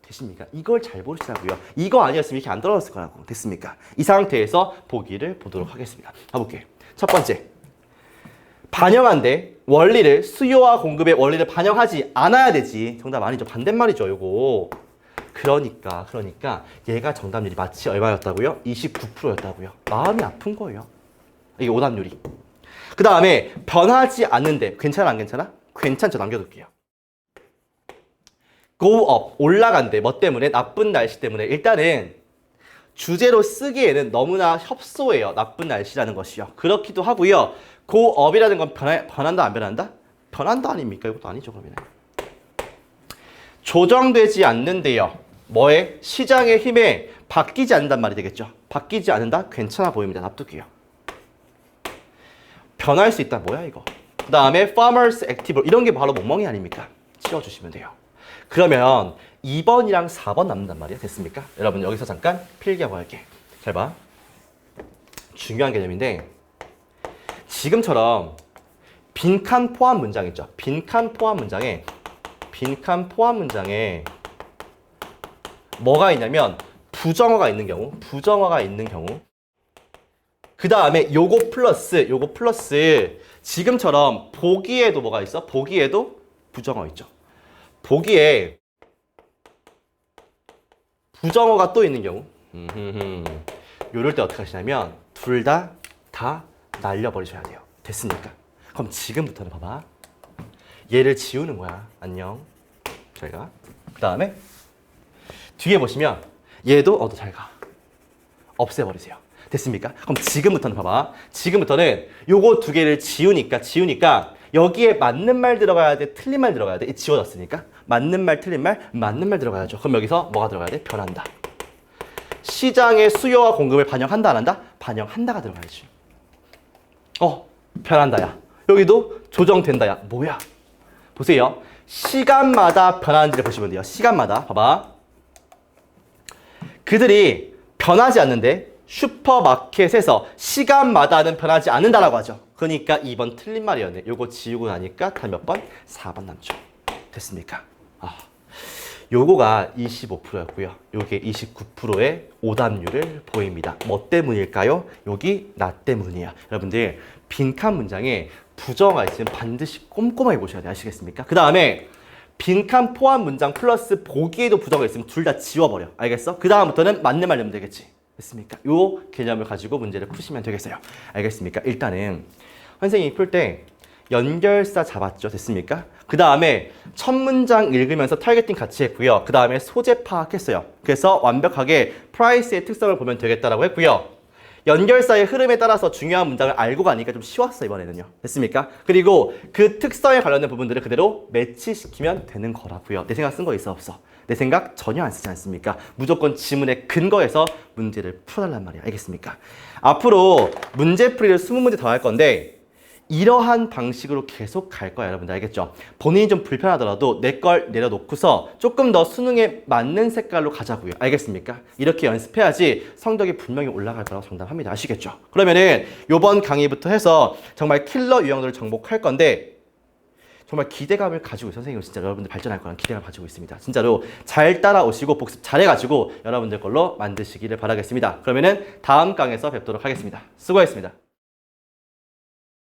되십니까? 이걸 잘 보시라고요. 이거 아니었으면 이렇게 안 떨어졌을 거라고. 됐습니까? 이 상태에서 보기를 보도록 하겠습니다. 가볼게요. 첫 번째. 반영한데 원리를 수요와 공급의 원리를 반영하지 않아야 되지. 정답 아니죠. 반대말이죠, 요거. 그러니까 얘가 정답률이 마치 얼마였다고요? 29%였다고요. 마음이 아픈 거예요. 이게 오답률이. 그 다음에 변하지 않는데 괜찮아 안 괜찮아? 괜찮죠. 남겨둘게요. go up 올라간대. 뭐 때문에? 나쁜 날씨 때문에. 일단은 주제로 쓰기에는 너무나 협소해요. 나쁜 날씨라는 것이요. 그렇기도 하고요. go up이라는 건 변한다 안 변한다? 변한다 아닙니까? 이것도 아니죠 그러면. 조정되지 않는데요. 뭐에? 시장의 힘에 바뀌지 않는단 말이 되겠죠. 바뀌지 않는다? 괜찮아 보입니다. 납득해요. 변할 수 있다. 뭐야 이거? 그 다음에 farmers active 이런 게 바로 멍멍이 아닙니까? 치워주시면 돼요. 그러면 2번이랑 4번 남는단 말이야. 됐습니까? 여러분 여기서 잠깐 필기하고 할게. 잘 봐. 중요한 개념인데 지금처럼 빈칸 포함 문장 있죠. 빈칸 포함 문장에 뭐가 있냐면 부정어가 있는 경우 그 다음에 요거 플러스 지금처럼 보기에도 뭐가 있어? 보기에도 부정어 있죠. 보기에 부정어가 또 있는 경우 요럴 때 어떻게 하시냐면 둘 다 날려버리셔야 돼요. 됐습니까? 그럼 지금부터는 봐봐. 얘를 지우는 거야. 안녕. 저희가 그 다음에 뒤에 보시면 얘도 잘 가. 없애버리세요. 됐습니까? 그럼 지금부터는 봐봐. 지금부터는 요거 두 개를 지우니까 여기에 맞는 말 들어가야 돼, 틀린 말 들어가야 돼. 지워졌으니까 맞는 말, 틀린 말, 맞는 말 들어가야죠. 그럼 여기서 뭐가 들어가야 돼? 변한다. 시장의 수요와 공급을 반영한다, 안 한다? 반영한다가 들어가야지. 변한다, 야. 여기도 조정된다, 야. 뭐야? 보세요. 시간마다 변하는지를 보시면 돼요. 시간마다. 봐봐. 그들이 변하지 않는데 슈퍼마켓에서 시간마다는 변하지 않는다라고 하죠. 그러니까 2번 틀린 말이었네. 요거 지우고 나니까 다 몇 번? 4번 남죠. 됐습니까? 요거가 25%였고요. 요게 29%의 오답률을 보입니다. 뭐 때문일까요? 여기 나 때문이야. 여러분들 빈칸 문장에 부정어가 있으면 반드시 꼼꼼하게 보셔야 돼요. 아시겠습니까? 그 다음에 빈칸 포함 문장 플러스 보기에도 부정어가 있으면 둘 다 지워버려. 알겠어? 그 다음부터는 맞는 말 넣으면 되겠지. 됐습니까? 요 개념을 가지고 문제를 푸시면 되겠어요. 알겠습니까? 일단은 선생님이 풀 때 연결사 잡았죠. 됐습니까? 그 다음에 첫 문장 읽으면서 타겟팅 같이 했고요. 그 다음에 소재 파악했어요. 그래서 완벽하게 프라이스의 특성을 보면 되겠다라고 했고요. 연결사의 흐름에 따라서 중요한 문장을 알고 가니까 좀 쉬웠어, 이번에는요. 됐습니까? 그리고 그 특성에 관련된 부분들을 그대로 매치시키면 되는 거라고요. 내 생각 쓴 거 있어, 없어? 내 생각 전혀 안 쓰지 않습니까? 무조건 지문에 근거해서 문제를 풀어달란 말이야. 알겠습니까? 앞으로 문제풀이를 20문제 더 할 건데 이러한 방식으로 계속 갈 거야, 여러분들. 알겠죠? 본인이 좀 불편하더라도 내 걸 내려놓고서 조금 더 수능에 맞는 색깔로 가자고요. 알겠습니까? 이렇게 연습해야지 성적이 분명히 올라갈 거라고 장담합니다. 아시겠죠? 그러면은 요번 강의부터 해서 정말 킬러 유형들을 정복할 건데 정말 기대감을 가지고 선생님은 진짜 여러분들 발전할 거라는 기대감을 가지고 있습니다. 진짜로 잘 따라오시고 복습 잘해가지고 여러분들 걸로 만드시기를 바라겠습니다. 그러면은 다음 강에서 뵙도록 하겠습니다. 수고하셨습니다.